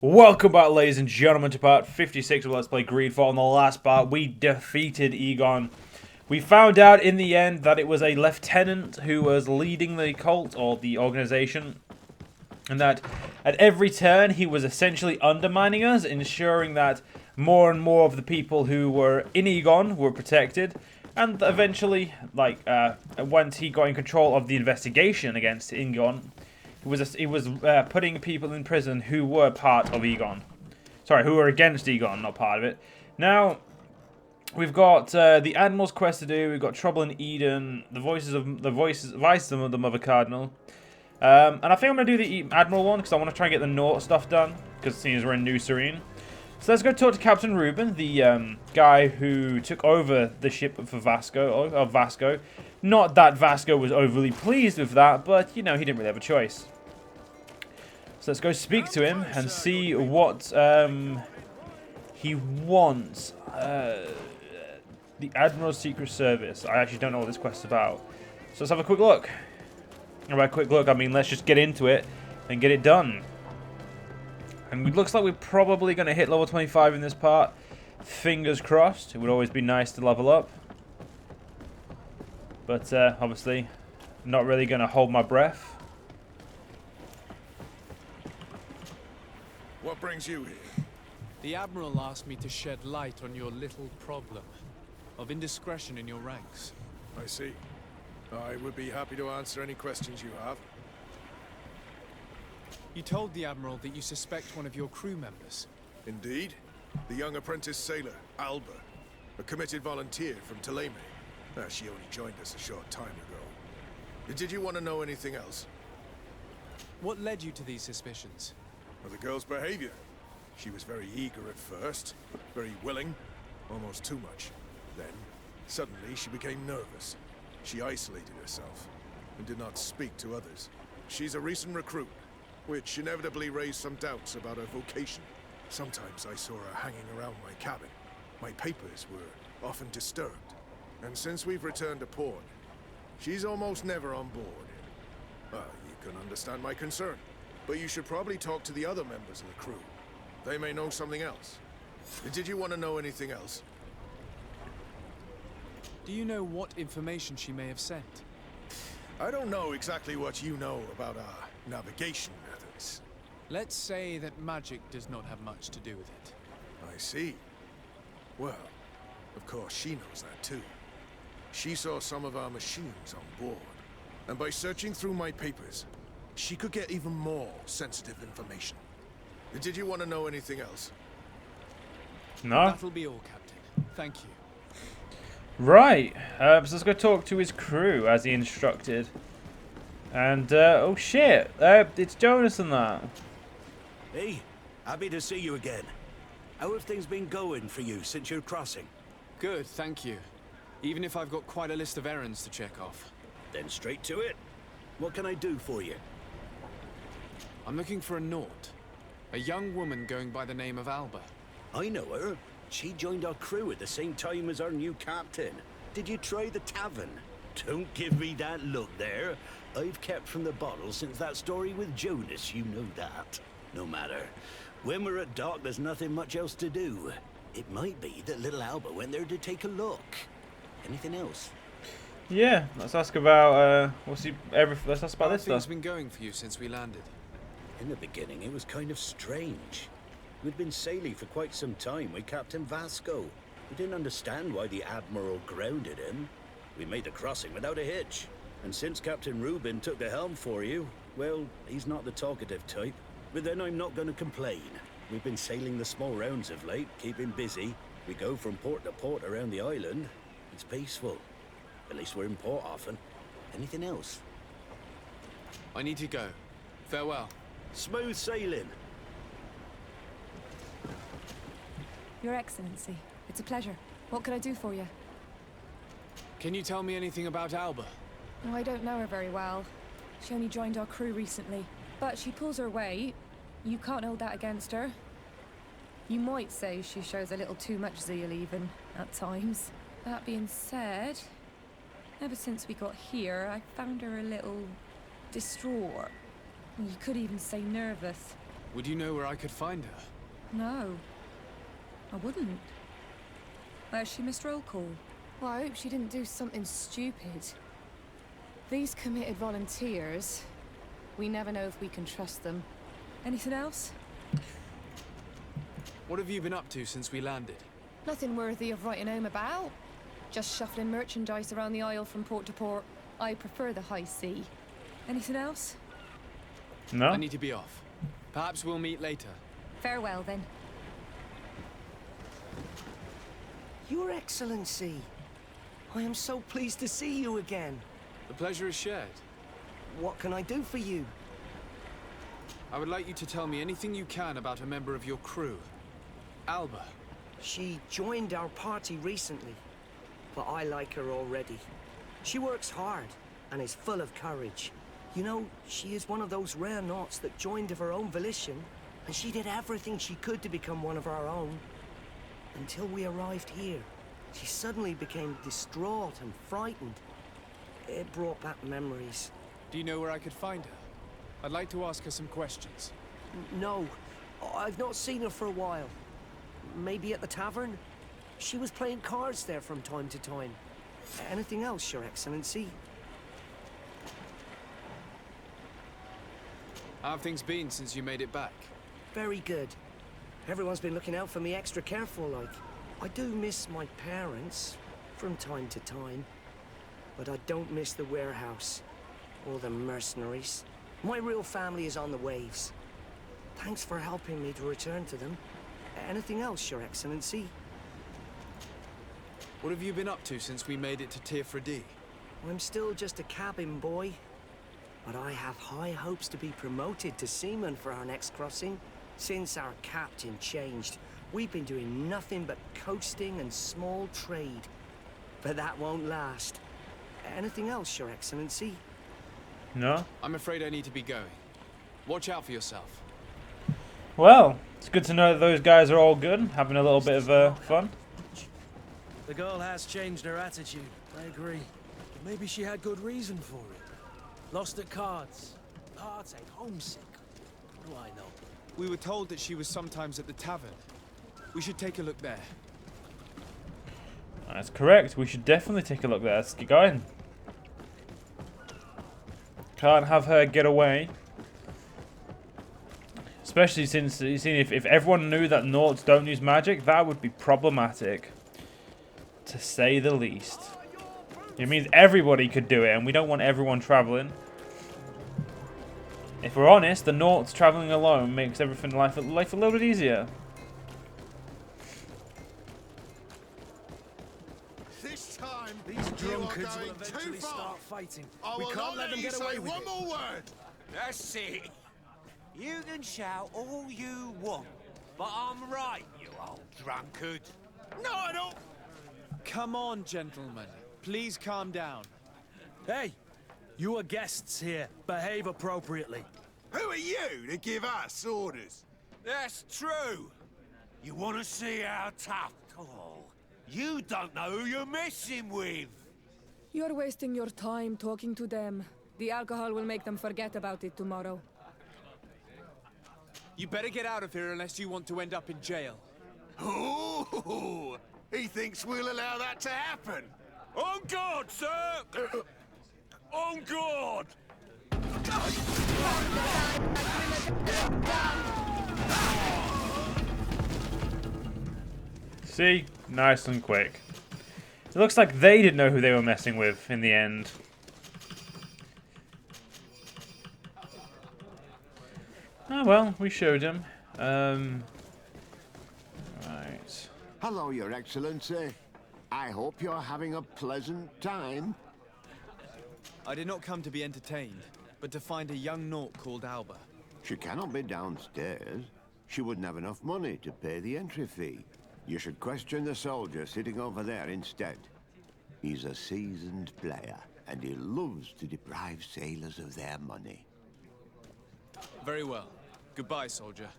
Welcome back, ladies and gentlemen, to part 56 of Let's Play GreedFall. In the last part, we defeated Egon. We found out in the end that it was a lieutenant who was leading the cult, or the organization, and that at every turn he was essentially undermining us, ensuring that more and more of the people who were in Egon were protected, and eventually, once he got in control of the investigation against Egon, he was putting people in prison who were part of Egon. Sorry, who were against Egon, not part of it. Now, we've got the Admiral's quest to do. We've got Trouble in Eden, vices of the Mother Cardinal, and I think I'm gonna do the Admiral one because I want to try and get the Naught stuff done. Because seeing as we're in New Serene, so let's go talk to Captain Reuben, the guy who took over the ship for Vasco. Not that Vasco was overly pleased with that, but, you know, he didn't really have a choice. So let's go speak to him and see what he wants. The Admiral's Secret Service. I actually don't know what this quest is about. So let's have a quick look. And by quick look, I mean let's just get into it and get it done. And it looks like we're probably going to hit level 25 in this part. Fingers crossed. It would always be nice to level up. But obviously, not really going to hold my breath. What brings you here? The Admiral asked me to shed light on your little problem of indiscretion in your ranks. I see. I would be happy to answer any questions you have. You told the Admiral that you suspect one of your crew members. Indeed. The young apprentice sailor, Alba. A committed volunteer from Tuleme. She only joined us a short time ago. Did you want to know anything else? What led you to these suspicions? Well, the girl's behavior. She was very eager at first, very willing, almost too much. Then, suddenly, she became nervous. She isolated herself and did not speak to others. She's a recent recruit, which inevitably raised some doubts about her vocation. Sometimes I saw her hanging around my cabin. My papers were often disturbed. And since we've returned to port, she's almost never on board. You can understand my concern, but you should probably talk to the other members of the crew. They may know something else. Did you want to know anything else? Do you know what information she may have sent? I don't know exactly what you know about our navigation methods. Let's say that magic does not have much to do with it. I see. Well, of course she knows that too. She saw some of our machines on board, and by searching through my papers, she could get even more sensitive information. Did you want to know anything else? No? That'll be all, Captain. Thank you. Right. So let's go talk to his crew, as he instructed. And, oh shit. It's Jonas and that. Hey, happy to see you again. How have things been going for you since your crossing? Good, thank you. Even if I've got quite a list of errands to check off. Then straight to it. What can I do for you? I'm looking for a Naught. A young woman going by the name of Alba. I know her. She joined our crew at the same time as our new captain. Did you try the tavern? Don't give me that look there. I've kept from the bottle since that story with Jonas, you know that. No matter. When we're at dock, there's nothing much else to do. It might be that little Alba went there to take a look. Anything else? Yeah, let's ask about, let's ask about How this have things stuff. been going for you since we landed? In the beginning, it was kind of strange. We'd been sailing for quite some time with Captain Vasco. We didn't understand why the Admiral grounded him. We made the crossing without a hitch. And since Captain Reuben took the helm for you, well, he's not the talkative type. But then I'm not going to complain. We've been sailing the small rounds of late, keeping busy. We go from port to port around the island. It's peaceful. At least we're in port often. Anything else? I need to go. Farewell. Smooth sailing. Your Excellency, it's a pleasure. What can I do for you? Can you tell me anything about Alba? Oh, I don't know her very well. She only joined our crew recently. But she pulls her weight. You can't hold that against her. You might say she shows a little too much zeal even, at times. That being said, ever since we got here, I found her a little distraught. You could even say nervous. Would you know where I could find her? No, I wouldn't. Where's she, Mr. O'Call? Well, I hope she didn't do something stupid. These committed volunteers, we never know if we can trust them. Anything else? What have you been up to since we landed? Nothing worthy of writing home about. Just shuffling merchandise around the Isle from port to port. I prefer the high sea. Anything else? No? I need to be off. Perhaps we'll meet later. Farewell, then. Your Excellency, I am so pleased to see you again. The pleasure is shared. What can I do for you? I would like you to tell me anything you can about a member of your crew. Alba. She joined our party recently, but I like her already. She works hard and is full of courage. You know, she is one of those rare knots that joined of her own volition, and she did everything she could to become one of our own. Until we arrived here, she suddenly became distraught and frightened. It brought back memories. Do you know where I could find her? I'd like to ask her some questions. No, I've not seen her for a while. Maybe at the tavern? She was playing cards there from time to time. Anything else, Your Excellency? How have things been since you made it back? Very good. Everyone's been looking out for me extra careful, like. I do miss my parents from time to time, but I don't miss the warehouse or the mercenaries. My real family is on the waves. Thanks for helping me to return to them. Anything else, Your Excellency? What have you been up to since we made it to Tirfredi? I'm still just a cabin boy, but I have high hopes to be promoted to seaman for our next crossing. Since our captain changed, we've been doing nothing but coasting and small trade. But that won't last. Anything else, Your Excellency? No? I'm afraid I need to be going. Watch out for yourself. Well, it's good to know that those guys are all good, having a little bit of fun. The girl has changed her attitude, I agree. But maybe she had good reason for it. Lost at cards, heartache, homesick. What do I know? We were told that she was sometimes at the tavern. We should take a look there. That's correct. We should definitely take a look there. Let's get going. Can't have her get away. Especially since, you see, if everyone knew that Nauts don't use magic, that would be problematic. To say the least. It means everybody could do it, and we don't want everyone traveling. If we're honest, the Nauts traveling alone makes everything life a little bit easier. This time, These drunkards will too eventually far. start fighting. I We will can't not let them you get say away with one it. more word. That's it. You can shout all you want, but I'm right, you old drunkard. No, I don't. Come on, gentlemen. Please calm down. Hey, you are guests here. Behave appropriately. Who are you to give us orders? That's true. You want to see how tough? Oh, you don't know who you're messing with. You're wasting your time talking to them. The alcohol will make them forget about it tomorrow. You better get out of here unless you want to end up in jail. Ooh, he thinks we'll allow that to happen. On guard, sir! On guard! See? Nice and quick. It looks like they didn't know who they were messing with in the end. Oh well, we showed him. Right. Hello, Your Excellency. I hope you're having a pleasant time. I did not come to be entertained, but to find a young Naut called Alba. She cannot be downstairs. She wouldn't have enough money to pay the entry fee. You should question the soldier sitting over there instead. He's a seasoned player, and he loves to deprive sailors of their money. Very well. Goodbye, soldier.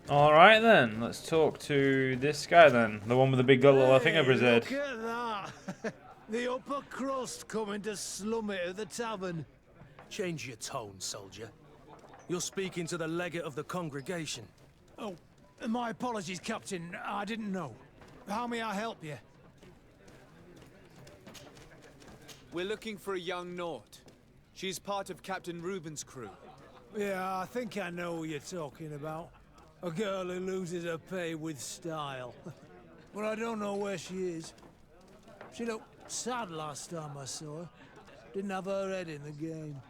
Alright then, let's talk to this guy then. The one with the big little thing over his head. Look at that. The upper crust coming to slum it at the tavern. Change your tone, soldier. You're speaking to the legate of the congregation. Oh, my apologies, Captain. I didn't know. How may I help you? We're looking for a young Naut. She's part of Captain Reuben's crew. Yeah, I think I know what you're talking about. A girl who loses her pay with style. But I don't know where she is. She looked sad last time I saw her. Didn't have her head in the game.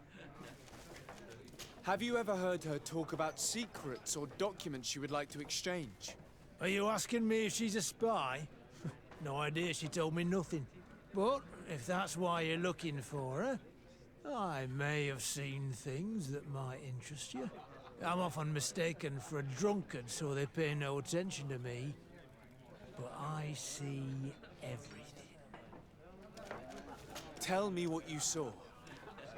Have you ever heard her talk about secrets or documents she would like to exchange? Are you asking me if she's a spy? No idea, she told me nothing. But if that's why you're looking for her, I may have seen things that might interest you. I'm often mistaken for a drunkard, so they pay no attention to me. But I see everything. Tell me what you saw.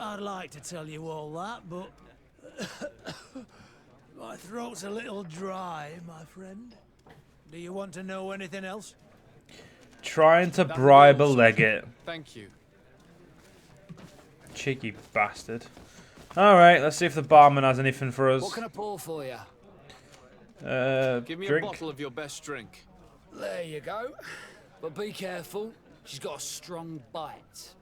I'd like to tell you all that, but my throat's a little dry, my friend. Do you want to know anything else? Trying to bribe a legate. Thank you. Cheeky bastard. Alright, let's see if the barman has anything for us. What can I pour for you? Give me drink. a bottle of your best drink. There you go. But be careful. She's got a strong bite.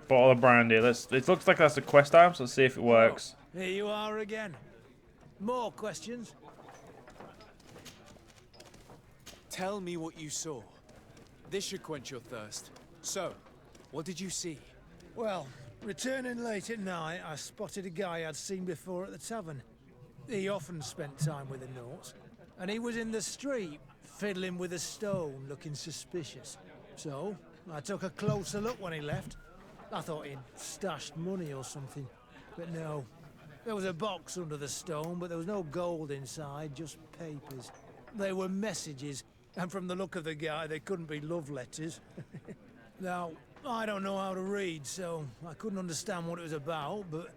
Bottle of brandy. It looks like that's a quest item, so let's see if it works. Oh, here you are again. More questions? Tell me what you saw. This should quench your thirst. So, what did you see? Well, returning late at night, I spotted a guy I'd seen before at the tavern. He often spent time with the Nauts, and he was in the street, fiddling with a stone, looking suspicious. So, I took a closer look when he left. I thought he'd stashed money or something, but no. There was a box under the stone, but there was no gold inside, just papers. They were messages, and from the look of the guy, they couldn't be love letters. Now, I don't know how to read, so I couldn't understand what it was about, but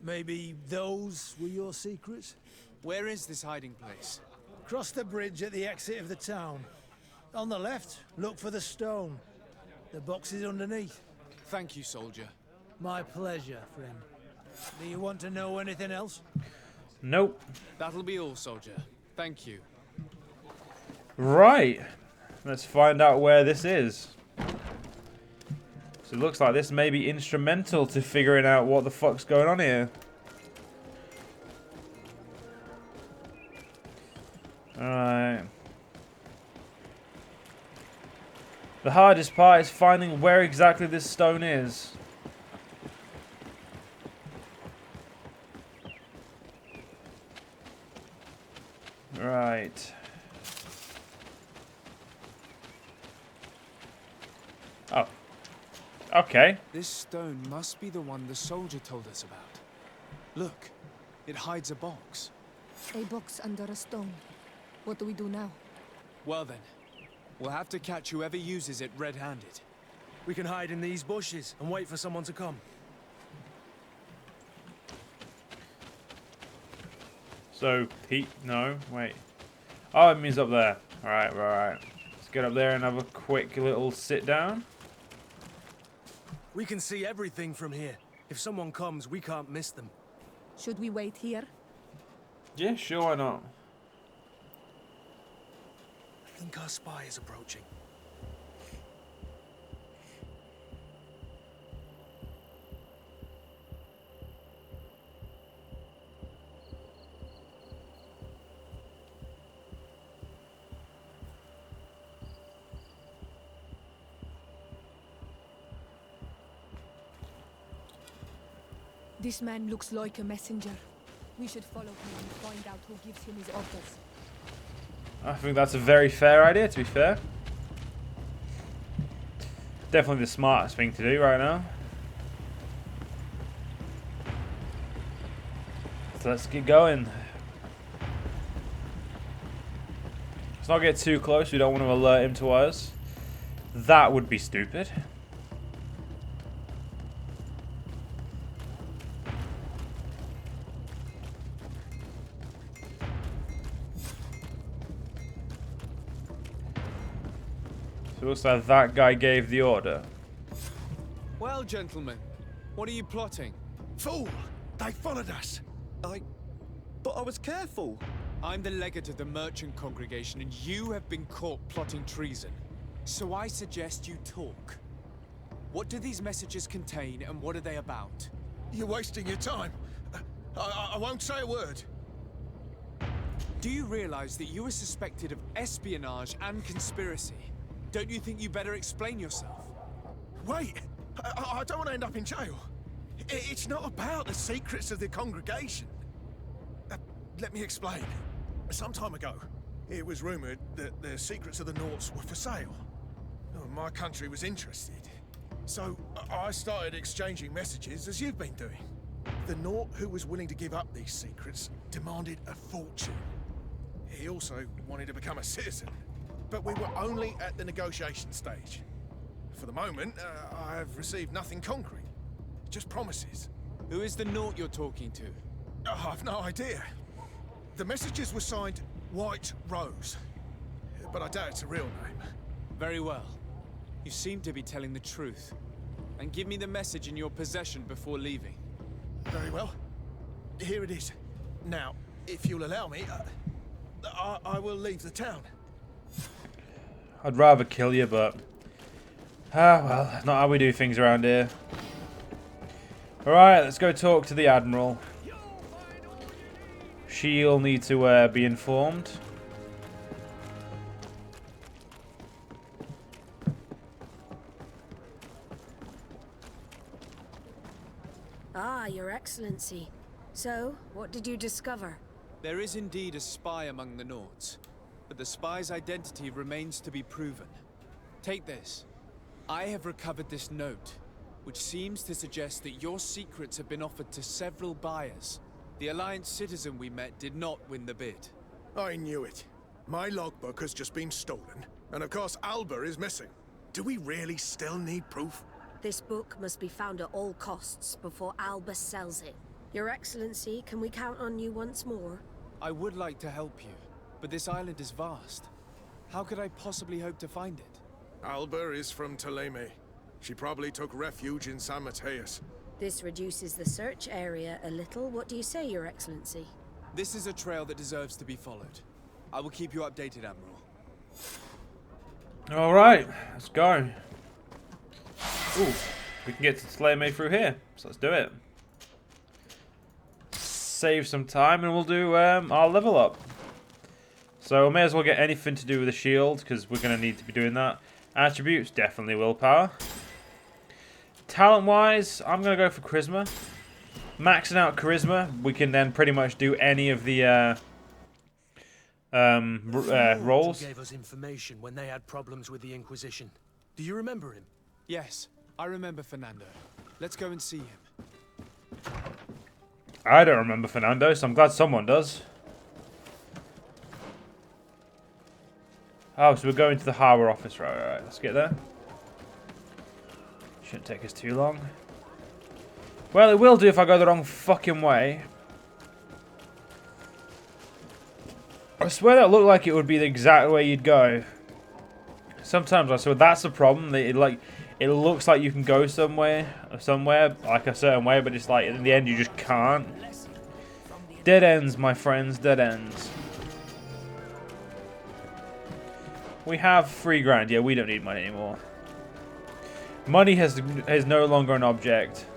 maybe those were your secrets? Where is this hiding place? Cross the bridge at the exit of the town. On the left, look for the stone. The box is underneath. Thank you, soldier. My pleasure, friend. Do you want to know anything else? Nope. That'll be all, soldier. Thank you. Right. Let's find out where this is. So it looks like this may be instrumental to figuring out what the fuck's going on here. Alright. The hardest part is finding where exactly this stone is. Right. Oh. Okay. This stone must be the one the soldier told us about. Look, it hides a box. A box under a stone. What do we do now? Well then, we'll have to catch whoever uses it red-handed. We can hide in these bushes and wait for someone to come. So, Pete, no, wait. Oh, it means up there. Alright, right. Let's get up there and have a quick little sit down. We can see everything from here. If someone comes, we can't miss them. Should we wait here? Yeah, sure, why not? I think our spy is approaching. This man looks like a messenger. We should follow him and find out who gives him his orders. I think that's a very fair idea, to be fair. Definitely the smartest thing to do right now. So let's get going. Let's not get too close, we don't want to alert him to us. That would be stupid. So it looks like that guy gave the order. Well, gentlemen, what are you plotting? Fool! They followed us. But I was careful. I'm the legate of the merchant congregation, and you have been caught plotting treason. So I suggest you talk. What do these messages contain, and what are they about? You're wasting your time. I won't say a word. Do you realize that you are suspected of espionage and conspiracy? Don't you think you better explain yourself? Wait! I don't want to end up in jail. It's not about the secrets of the congregation. Let me explain. Some time ago, it was rumored that the secrets of the Naughts were for sale. My country was interested. So I started exchanging messages as you've been doing. The Naught who was willing to give up these secrets demanded a fortune. He also wanted to become a citizen. But we were only at the negotiation stage. For the moment, I have received nothing concrete. Just promises. Who is the Naught you're talking to? I've no idea. The messages were signed White Rose. But I doubt it's a real name. Very well. You seem to be telling the truth. And give me the message in your possession before leaving. Very well. Here it is. Now, if you'll allow me, I will leave the town. I'd rather kill you, but... well, not how we do things around here. Alright, let's go talk to the Admiral. She'll need to be informed. Ah, Your Excellency. So, what did you discover? There is indeed a spy among the Naughts, but the spy's identity remains to be proven. Take this. I have recovered this note, which seems to suggest that your secrets have been offered to several buyers. The Alliance citizen we met did not win the bid. I knew it. My logbook has just been stolen, and of course Alba is missing. Do we really still need proof? This book must be found at all costs before Albus sells it. Your Excellency, can we count on you once more? I would like to help you, but this island is vast. How could I possibly hope to find it? Alba is from Ptolemy. She probably took refuge in San Mateus. This reduces the search area a little. What do you say, Your Excellency? This is a trail that deserves to be followed. I will keep you updated, Admiral. Alright, let's go. Ooh, we can get to Ptolemy through here, so let's do it. Save some time and we'll do our level up. So we may as well get anything to do with the shield, because we're going to need to be doing that. Attributes, definitely willpower. Talent-wise, I'm going to go for Charisma. Maxing out Charisma, we can then pretty much do any of the roles. Gave us information when they had problems with the Inquisition. Do you remember him? Yes, I remember Fernando. Let's go and see him. I don't remember Fernando, so I'm glad someone does. Oh, so we're going to the harbour office. Right, let's get there. Shouldn't take us too long. Well, it will do if I go the wrong fucking way. I swear that looked like it would be the exact way you'd go. Sometimes I swear that's the problem. It looks like you can go somewhere like a certain way, but it's like in the end you just can't. Dead ends, my friends, dead ends. We have 3 grand. Yeah, we don't need money anymore. Money is no longer an object.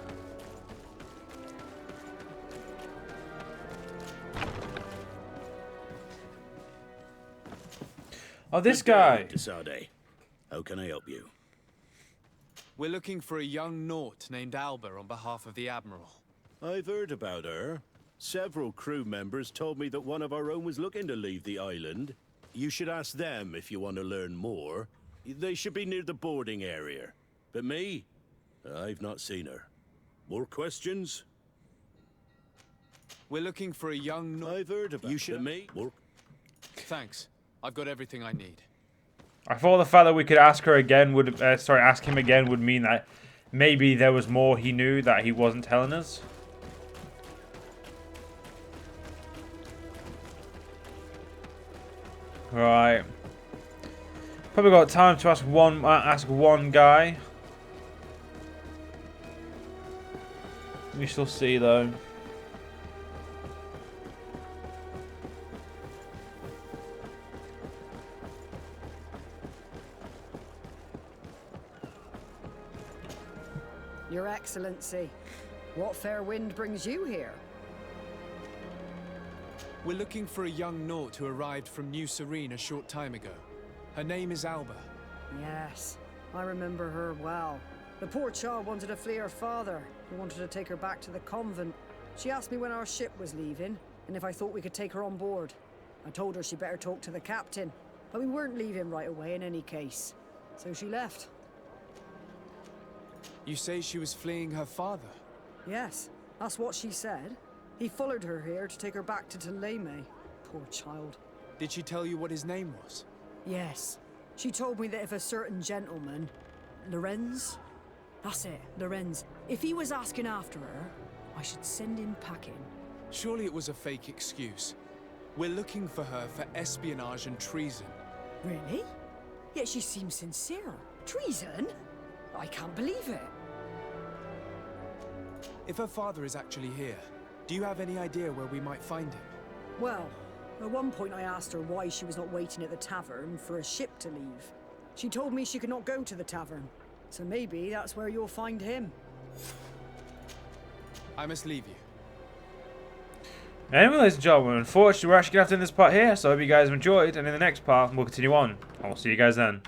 Oh, this guy. Desade. How can I help you? We're looking for a young Naught named Alba on behalf of the Admiral. I've heard about her. Several crew members told me that one of our own was looking to leave the island. You should ask them if you want to learn more. They should be near the boarding area. But me? I've not seen her. More questions? We're looking for a young Naught. I've heard about me. More... Thanks. I've got everything I need. I thought the fact that we could ask her again would, ask him again would mean that maybe there was more he knew that he wasn't telling us. Right. Probably got time to ask one guy. We shall see though. Your Excellency, what fair wind brings you here? We're looking for a young Naut who arrived from New Serene a short time ago. Her name is Alba. Yes, I remember her well. The poor child wanted to flee her father, who wanted to take her back to the convent. She asked me when our ship was leaving, and if I thought we could take her on board. I told her she'd better talk to the captain, but we weren't leaving right away in any case. So she left. You say she was fleeing her father? Yes, that's what she said. He followed her here to take her back to Thélème. Poor child. Did she tell you what his name was? Yes. She told me that if a certain gentleman, Lorenz? That's it, Lorenz. If he was asking after her, I should send him packing. Surely it was a fake excuse. We're looking for her for espionage and treason. Really? Yet she seems sincere. Treason? I can't believe it. If her father is actually here, do you have any idea where we might find him? Well, at one point I asked her why she was not waiting at the tavern for a ship to leave. She told me she could not go to the tavern, so maybe that's where you'll find him. I must leave you. Anyway, ladies and gentlemen, unfortunately we're actually going to have to end this part here, so I hope you guys have enjoyed, and in the next part we'll continue on. I will see you guys then.